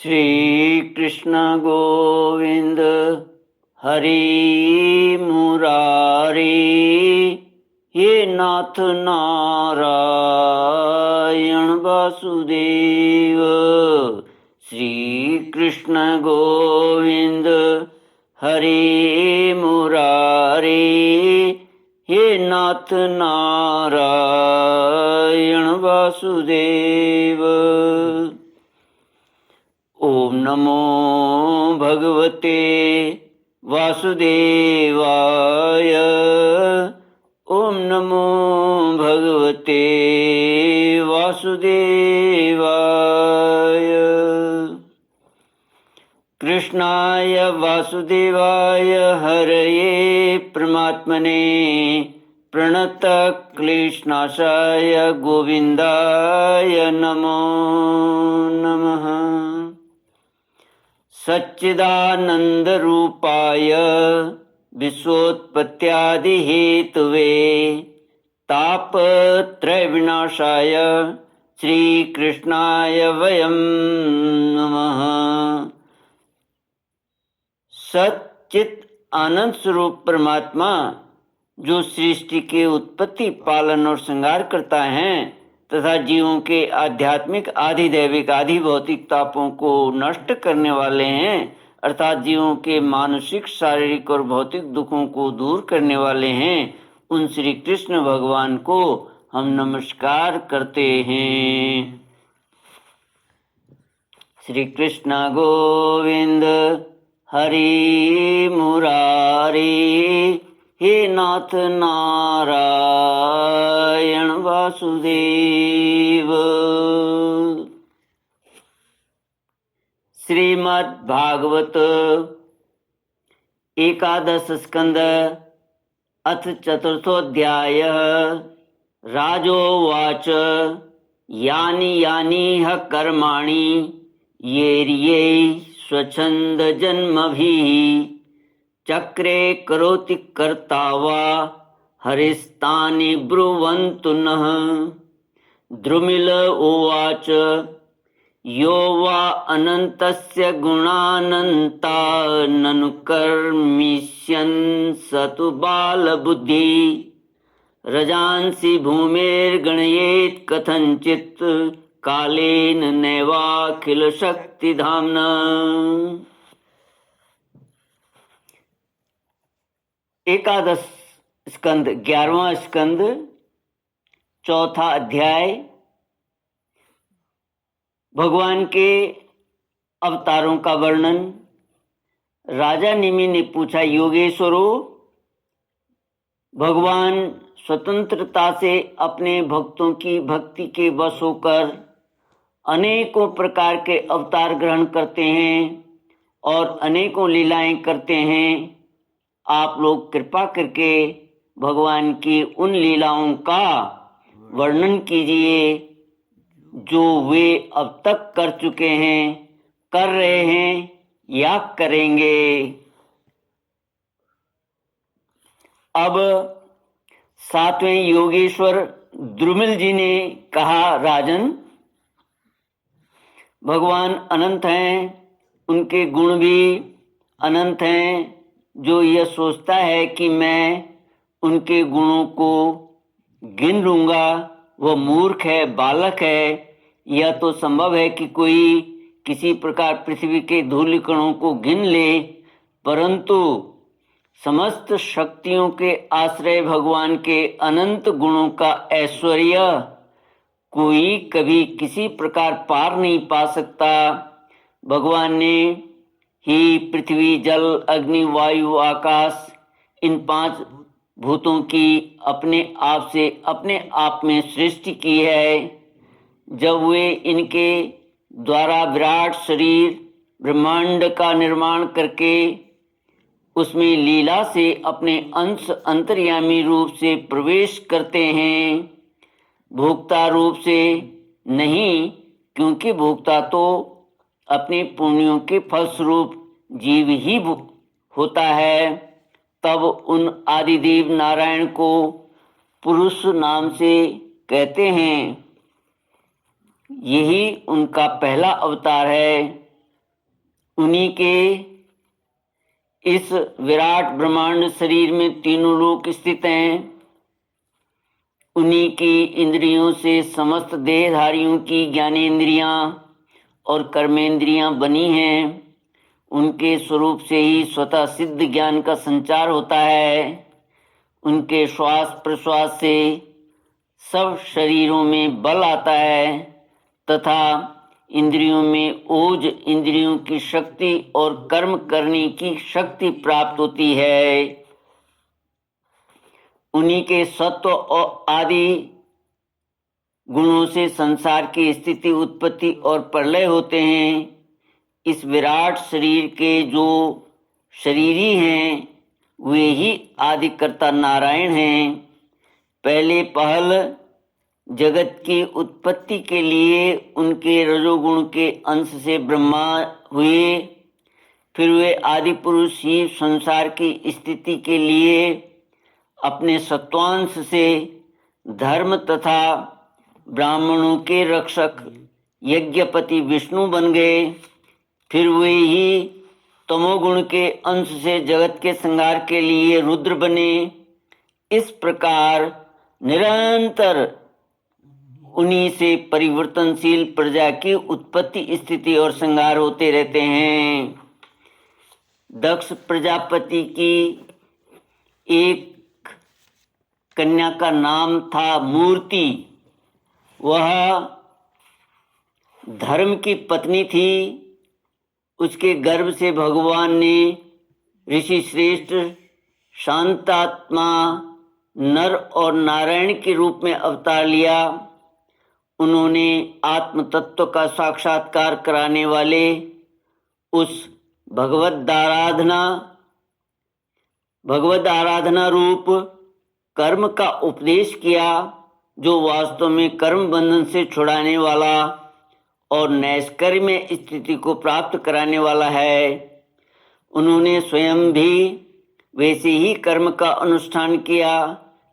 श्री कृष्ण गोविंद हरि मुरारी, ये नाथ नारायण वासुदेव। श्री कृष्ण गोविंद हरि मुरारी, हे नाथ नारायण वासुदेव। ओम नमो भगवते वासुदेवाय। ओम नमो भगवते वासुदेवाय। कृष्णाय वासुदेवाय हरये परमात्मने प्रणतक्लेशनाशाय गोविन्दाय नमो नमः। सच्चिदानन्दरूपाय विश्वोत्पत्त्यादिहेतवे तापत्रयविनाशाय श्रीकृष्णाय वयं नमः। सच्चित आनंद स्वरूप परमात्मा जो सृष्टि के उत्पत्ति, पालन और श्रृंगार करता है तथा जीवों के आध्यात्मिक, आधिदैविक, आधि भौतिक तापों को नष्ट करने वाले हैं, अर्थात जीवों के मानसिक, शारीरिक और भौतिक दुखों को दूर करने वाले हैं, उन श्री कृष्ण भगवान को हम नमस्कार करते हैं। श्री कृष्ण गोविंद हरि मुरारी, हे नाथ नारायण वासुदेव। श्रीमद् भागवत एकादश स्कंद अथ चतुर्थोऽध्याय। राजोवाच यानि यानि ह कर्माणि येर्ये स्वच्छन्दजन्मभिः चक्रे करोति कर्ता वा हरिस्तानि ब्रुवन्तु नः। द्रुमिल उवाच यो वा अनन्तस्य गुणानन्ता ननु कर्मिष्यन् स तु बालबुद्धि। रजांसि भूमेर्गणयेत् कथञ्चित् कालेन नैवाखिल शक्तिधाम्ना। एकादश स्कंद, 11वां स्कंद, चौथा अध्याय। भगवान के अवतारों का वर्णन। राजा निमि ने पूछा, योगेश्वरों, भगवान स्वतंत्रता से अपने भक्तों की भक्ति के वश होकर अनेकों प्रकार के अवतार ग्रहण करते हैं और अनेकों लीलाएं करते हैं। आप लोग कृपा करके भगवान की उन लीलाओं का वर्णन कीजिए जो वे अब तक कर चुके हैं, कर रहे हैं या करेंगे। अब सातवें योगेश्वर द्रुमिल जी ने कहा, राजन, भगवान अनंत हैं, उनके गुण भी अनंत हैं। जो यह सोचता है कि मैं उनके गुणों को गिन लूँगा, वह मूर्ख है, बालक है। यह तो संभव है कि कोई किसी प्रकार पृथ्वी के धूलिकणों को गिन ले, परंतु समस्त शक्तियों के आश्रय भगवान के अनंत गुणों का ऐश्वर्य कोई कभी किसी प्रकार पार नहीं पा सकता। भगवान ने ही पृथ्वी, जल, अग्नि, वायु, आकाश, इन 5 भूतों की अपने आप से अपने आप में सृष्टि की है। जब वे इनके द्वारा विराट शरीर ब्रह्मांड का निर्माण करके उसमें लीला से अपने अंश अंतर्यामी रूप से प्रवेश करते हैं, भोक्ता रूप से नहीं, क्योंकि भोक्ता तो अपने पुण्यों के फलस्वरूप जीव ही होता है। तब उन आदिदेव नारायण को पुरुष नाम से कहते हैं। यही उनका पहला अवतार है। उन्हीं के इस विराट ब्रह्मांड शरीर में तीनों लोक स्थित हैं। उन्हीं की इंद्रियों से समस्त देहधारियों की ज्ञानेंद्रियां और कर्मेंद्रियां बनी हैं। उनके स्वरूप से ही स्वतः सिद्ध ज्ञान का संचार होता है। उनके श्वास प्रश्वास से सब शरीरों में बल आता है तथा इंद्रियों में ओज, इंद्रियों की शक्ति और कर्म करने की शक्ति प्राप्त होती है। उन्हीं के सत्व और आदि गुणों से संसार की स्थिति, उत्पत्ति और प्रलय होते हैं। इस विराट शरीर के जो शरीरी हैं वे ही आदिकर्ता नारायण हैं। पहले पहल जगत की उत्पत्ति के लिए उनके रजोगुण के अंश से ब्रह्मा हुए। फिर वे आदि पुरुष ही संसार की स्थिति के लिए अपने सत्वांश से धर्म तथा ब्राह्मणों के रक्षक यज्ञपति विष्णु बन गए। फिर वे ही तमोगुण के अंश से जगत के संहार के लिए रुद्र बने। इस प्रकार निरंतर उन्हीं से परिवर्तनशील प्रजा की उत्पत्ति, स्थिति और संहार होते रहते हैं। दक्ष प्रजापति की एक कन्या का नाम था मूर्ति। वह धर्म की पत्नी थी। उसके गर्भ से भगवान ने ऋषि श्रेष्ठ शांतात्मा नर और नारायण के रूप में अवतार लिया। उन्होंने आत्म तत्व का साक्षात्कार कराने वाले उस भगवद आराधना रूप कर्म का उपदेश किया, जो वास्तव में कर्म बंधन से छुड़ाने वाला और नैष्कर्म्य स्थिति को प्राप्त कराने वाला है। उन्होंने स्वयं भी वैसे ही कर्म का अनुष्ठान किया।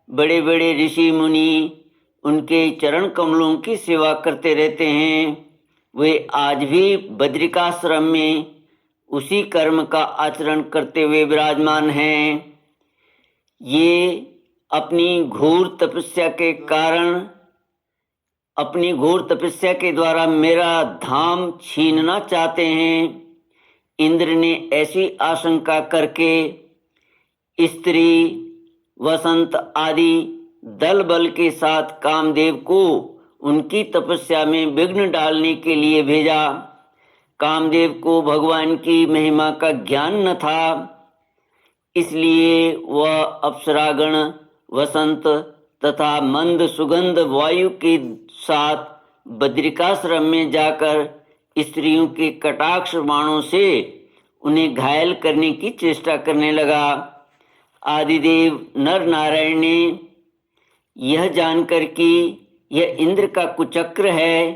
बड़े बड़े ऋषि मुनि उनके चरण कमलों की सेवा करते रहते हैं। वे आज भी बद्रिकाश्रम में उसी कर्म का आचरण करते हुए विराजमान हैं। ये अपनी घोर तपस्या के द्वारा मेरा धाम छीनना चाहते हैं। इंद्र ने ऐसी आशंका करके स्त्री, वसंत आदि दल बल के साथ कामदेव को उनकी तपस्या में विघ्न डालने के लिए भेजा। कामदेव को भगवान की महिमा का ज्ञान न था, इसलिए वह अप्सरागण, वसंत तथा मंद सुगंध वायु के साथ बद्रिकाश्रम में जाकर स्त्रियों के कटाक्ष बाणों से उन्हें घायल करने की चेष्टा करने लगा। आदिदेव नर नारायण ने यह जानकर कि यह इंद्र का कुचक्र है,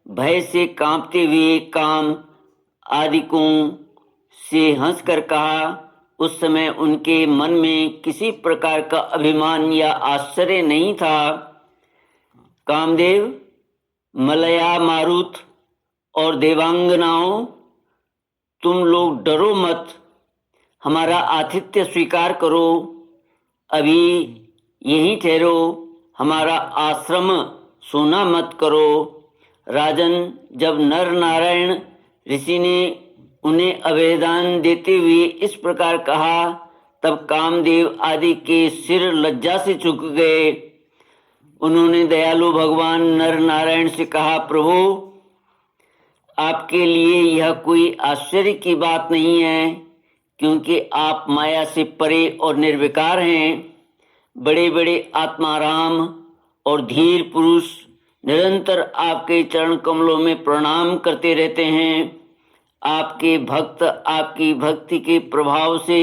भय से कांपते हुए काम आदिकों से हंसकर कहा। उस समय उनके मन में किसी प्रकार का अभिमान या आश्चर्य नहीं था। कामदेव, मलया, मारुत और देवांगनाओं, तुम लोग डरो मत, हमारा आतिथ्य स्वीकार करो। अभी यहीं ठहरो, हमारा आश्रम सोना मत करो। राजन, जब नर नारायण ऋषि ने उन्हें अभयदान देते हुए इस प्रकार कहा, तब कामदेव आदि के सिर लज्जा से झुक गए। उन्होंने दयालु भगवान नर नारायण से कहा, प्रभु, आपके लिए यह कोई आश्चर्य की बात नहीं है, क्योंकि आप माया से परे और निर्विकार हैं। बड़े बड़े आत्माराम और धीर पुरुष निरंतर आपके चरण कमलों में प्रणाम करते रहते हैं। आपके भक्त आपकी भक्ति के प्रभाव से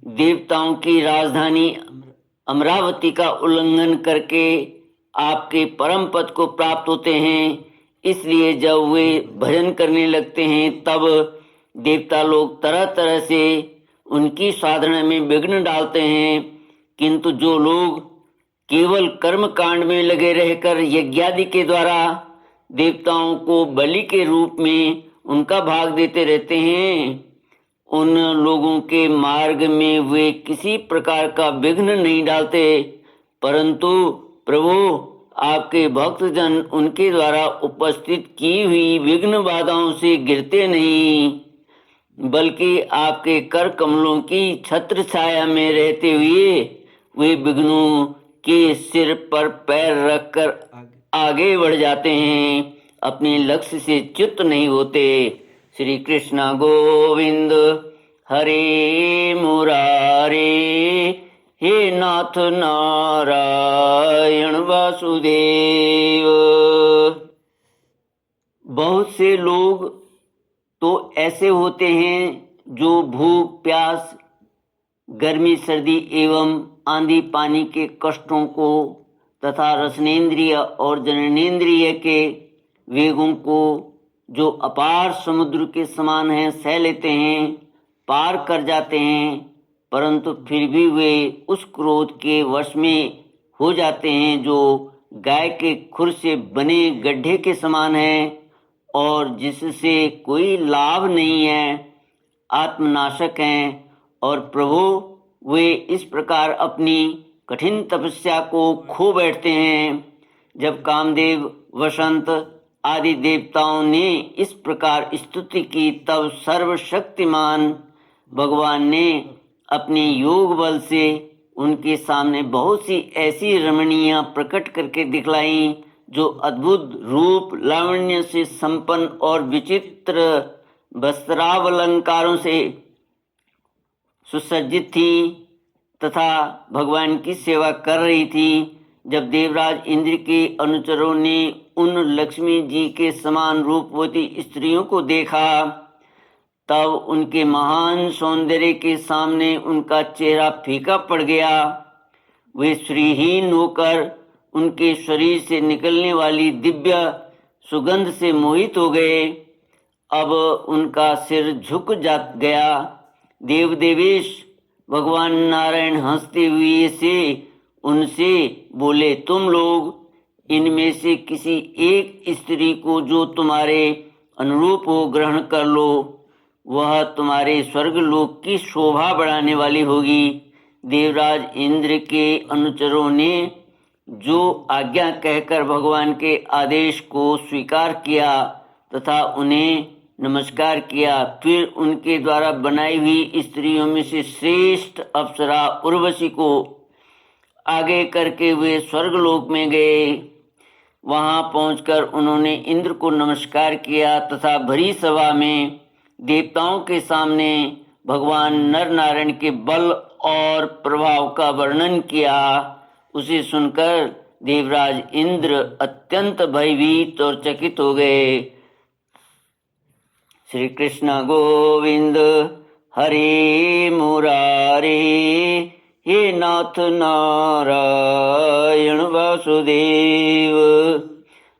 देवताओं की राजधानी अमरावती का उल्लंघन करके आपके परम पद को प्राप्त होते हैं। इसलिए जब वे भजन करने लगते हैं तब देवता लोग तरह तरह से उनकी साधना में विघ्न डालते हैं, किंतु जो लोग केवल कर्म कांड में लगे रहकर यज्ञादि के द्वारा देवताओं को बलि के रूप में उनका भाग देते रहते हैं, उन लोगों के मार्ग में वे किसी प्रकार का विघ्न नहीं डालते, परंतु प्रभु आपके भक्तजन उनके द्वारा उपस्थित की हुई विघ्न बाधाओं से गिरते नहीं, बल्कि आपके कर कमलों की छत्र छाया में रहते हुए वे विघ्नों के सिर पर पैर रखकर आगे बढ़ जाते हैं, अपने लक्ष्य से च्युत नहीं होते। श्री कृष्ण गोविंद हरे मुरारे, हे नाथ नारायण वासुदेव। बहुत से लोग तो ऐसे होते हैं जो भूख प्यास, गर्मी सर्दी एवं आंधी पानी के कष्टों को तथा रसनेन्द्रिय और जननेन्द्रिय के वेगों को जो अपार समुद्र के समान है सह लेते हैं, पार कर जाते हैं, परंतु फिर भी वे उस क्रोध के वश में हो जाते हैं जो गाय के खुर से बने गड्ढे के समान है और जिससे कोई लाभ नहीं है, आत्मनाशक हैं। और प्रभु वे इस प्रकार अपनी कठिन तपस्या को खो बैठते हैं। जब कामदेव, वसंत आदि देवताओं ने इस प्रकार स्तुति की, तब सर्वशक्तिमान भगवान ने अपने योग बल से उनके सामने बहुत सी ऐसी रमणीयां प्रकट करके दिखलाई जो अद्भुत रूप लावण्य से संपन्न और विचित्र वस्त्रावलंकारों से सुसज्जित थी तथा भगवान की सेवा कर रही थी। जब देवराज इंद्र के अनुचरों ने उन लक्ष्मी जी के समान रूपवती स्त्रियों को देखा, तब उनके महान सौंदर्य के सामने उनका चेहरा फीका पड़ गया। वे श्रीहीन होकर उनके शरीर से निकलने वाली दिव्य सुगंध से मोहित हो गए। अब उनका सिर झुक जा गया। देवदेवेश भगवान नारायण हंसते हुए से उनसे बोले, तुम लोग इनमें से किसी एक स्त्री को जो तुम्हारे अनुरूप हो ग्रहण कर लो, वह तुम्हारे स्वर्गलोक की शोभा बढ़ाने वाली होगी। देवराज इंद्र के अनुचरों ने जो आज्ञा कहकर भगवान के आदेश को स्वीकार किया तथा उन्हें नमस्कार किया, फिर उनके द्वारा बनाई हुई स्त्रियों में से श्रेष्ठ अप्सरा उर्वशी को आगे करके वे स्वर्गलोक में गए। वहां पहुंचकर उन्होंने इंद्र को नमस्कार किया तथा भरी सभा में देवताओं के सामने भगवान नर नारायण के बल और प्रभाव का वर्णन किया। उसे सुनकर देवराज इंद्र अत्यंत भयभीत और चकित हो गए। श्री कृष्ण गोविंद हरे मुरारे, हे नाथ नारायण वासुदेव।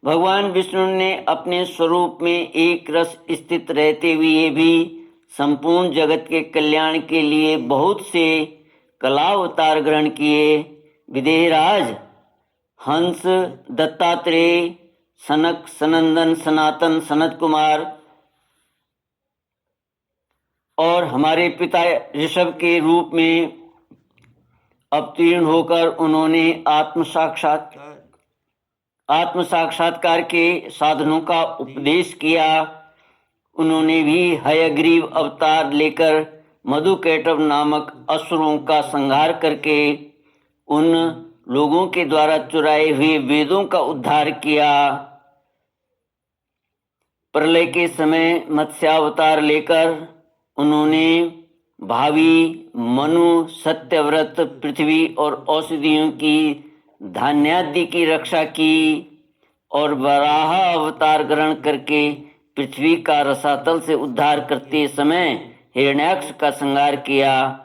भगवान विष्णु ने अपने स्वरूप में एक रस स्थित रहते हुए भी संपूर्ण जगत के कल्याण के लिए बहुत से कलावतार ग्रहण किए। विदेहराज, हंस, दत्तात्रेय, सनक, सनंदन, सनातन, सनत कुमार और हमारे पिता ऋषभ के रूप में अवतीर्ण होकर उन्होंने आत्म साक्षात्कार के साधनों का उपदेश किया। उन्होंने भी हयग्रीव अवतार लेकर मधुकैटभ नामक असुरों का संहार करके उन लोगों के द्वारा चुराए हुए वेदों का उद्धार किया। प्रलय के समय मत्स्यावतार लेकर उन्होंने भावी, मनु, सत्यव्रत, पृथ्वी और औषधियों की, धान्यादि की रक्षा की और वराह अवतार ग्रहण करके पृथ्वी का रसातल से उद्धार करते समय हिरण्याक्ष का संहार किया।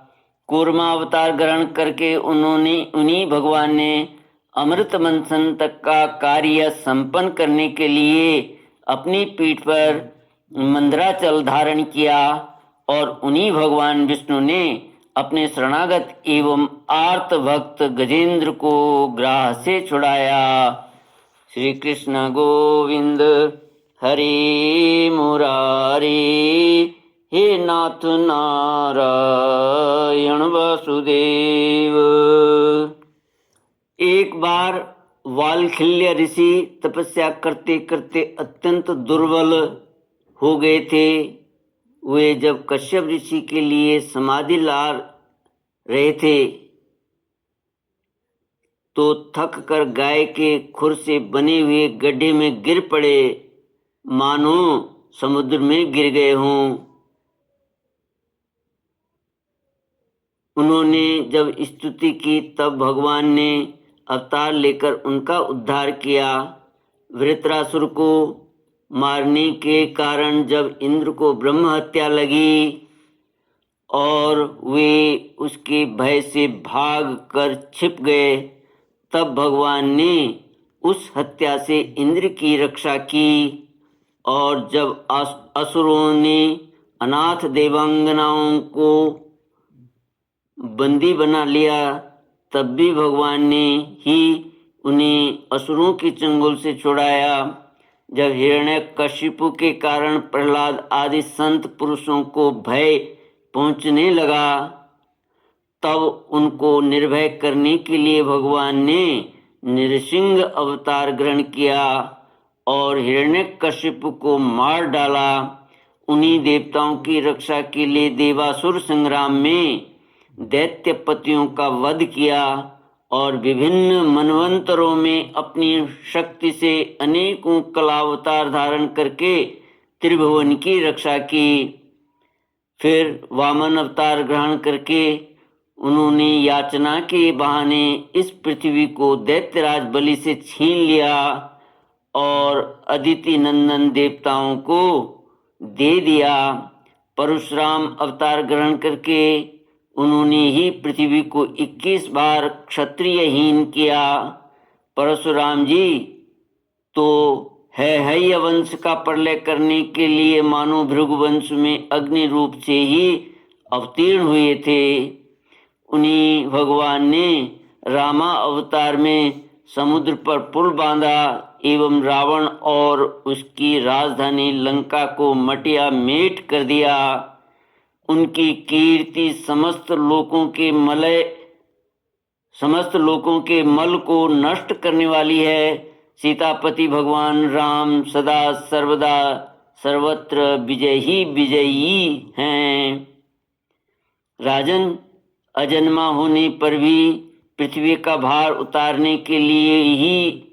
कूर्मा अवतार ग्रहण करके उन्हीं भगवान ने अमृत मंथन तक का कार्य संपन्न करने के लिए अपनी पीठ पर मंदराचल धारण किया और उन्हीं भगवान विष्णु ने अपने शरणागत एवं आर्त भक्त गजेंद्र को ग्राह से छुड़ाया। श्री कृष्ण गोविंद हरे मुरारे, हे नाथ नारायण वासुदेव। एक बार वालखिल्य ऋषि तपस्या करते करते अत्यंत दुर्बल हो गए थे। वे जब कश्यप ऋषि के लिए समाधि ला रहे थे तो थक कर गाय के खुर से बने हुए गड्ढे में गिर पड़े, मानो समुद्र में गिर गए हों। उन्होंने जब स्तुति की तब भगवान ने अवतार लेकर उनका उद्धार किया। वृत्रासुर को मारने के कारण जब इंद्र को ब्रह्म हत्या लगी और वे उसके भय से भाग कर छिप गए, तब भगवान ने उस हत्या से इंद्र की रक्षा की। और जब असुरों ने अनाथ देवांगनाओं को बंदी बना लिया, तब भी भगवान ने ही उन्हें असुरों के चंगुल से छुड़ाया। जब हिरण्यकशिपु के कारण प्रहलाद आदि संत पुरुषों को भय पहुंचने लगा, तब उनको निर्भय करने के लिए भगवान ने नृसिंह अवतार ग्रहण किया और हिरण्यकशिपु को मार डाला। उन्हीं देवताओं की रक्षा के लिए देवासुर संग्राम में दैत्यपतियों का वध किया और विभिन्न मनवंतरों में अपनी शक्ति से अनेकों कलावतार धारण करके त्रिभुवन की रक्षा की। फिर वामन अवतार ग्रहण करके उन्होंने याचना के बहाने इस पृथ्वी को दैत्यराज बलि से छीन लिया और अदिति नंदन देवताओं को दे दिया। परशुराम अवतार ग्रहण करके उन्होंने ही पृथ्वी को 21 बार क्षत्रियहीन किया। परशुराम जी तो है वंश का प्रलय करने के लिए मानो भृगुवंश में अग्नि रूप से ही अवतीर्ण हुए थे। उन्हीं भगवान ने रामा अवतार में समुद्र पर पुल बांधा एवं रावण और उसकी राजधानी लंका को मटिया मेट कर दिया। उनकी कीर्ति समस्त लोकों के मल को नष्ट करने वाली है। सीतापति भगवान राम सदा सर्वदा सर्वत्र विजयी हैं। राजन, अजन्मा होने पर भी पृथ्वी का भार उतारने के लिए ही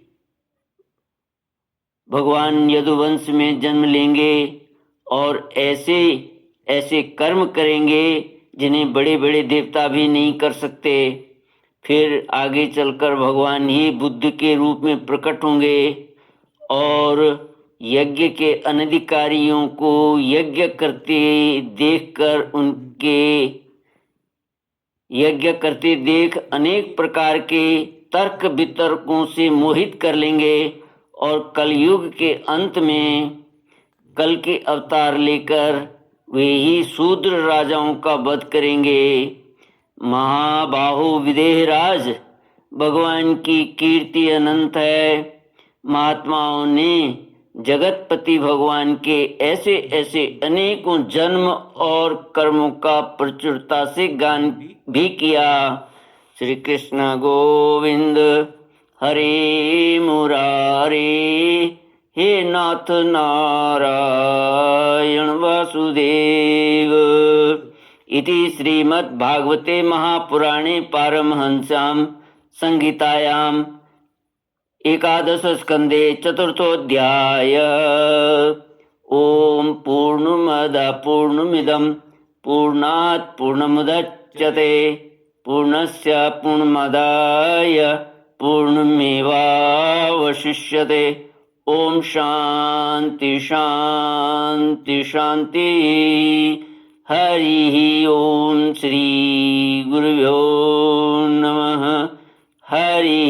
भगवान यदुवंश में जन्म लेंगे और ऐसे कर्म करेंगे जिन्हें बड़े बड़े देवता भी नहीं कर सकते। फिर आगे चलकर भगवान ही बुद्ध के रूप में प्रकट होंगे और यज्ञ के अनधिकारियों को यज्ञ करते देख अनेक प्रकार के तर्क वितर्कों से मोहित कर लेंगे और कलयुग के अंत में कल के अवतार लेकर वे ही शूद्र राजाओं का वध करेंगे। महाबाहो विदेहराज, भगवान की कीर्ति अनंत है। महात्माओं ने जगतपति भगवान के ऐसे ऐसे अनेकों जन्म और कर्मों का प्रचुरता से गान भी किया। श्री कृष्ण गोविंद हरे मुरारे, हे नाथ नारायण वासुदेव। इति श्रीमद्भागवते महापुराणे पारमहंस्यां संहितायां एकादश स्कंदे चतुर्थोऽध्याय। ओम पूर्णमदः पूर्णमिदं पूर्णात् पूर्णमुदच्यते पूर्णस्य पूर्णमादाय पूर्णमेवावशिष्यते। ओम शांति शांति शांति। हरि ओम श्री गुरुभ्यो नमः। हरि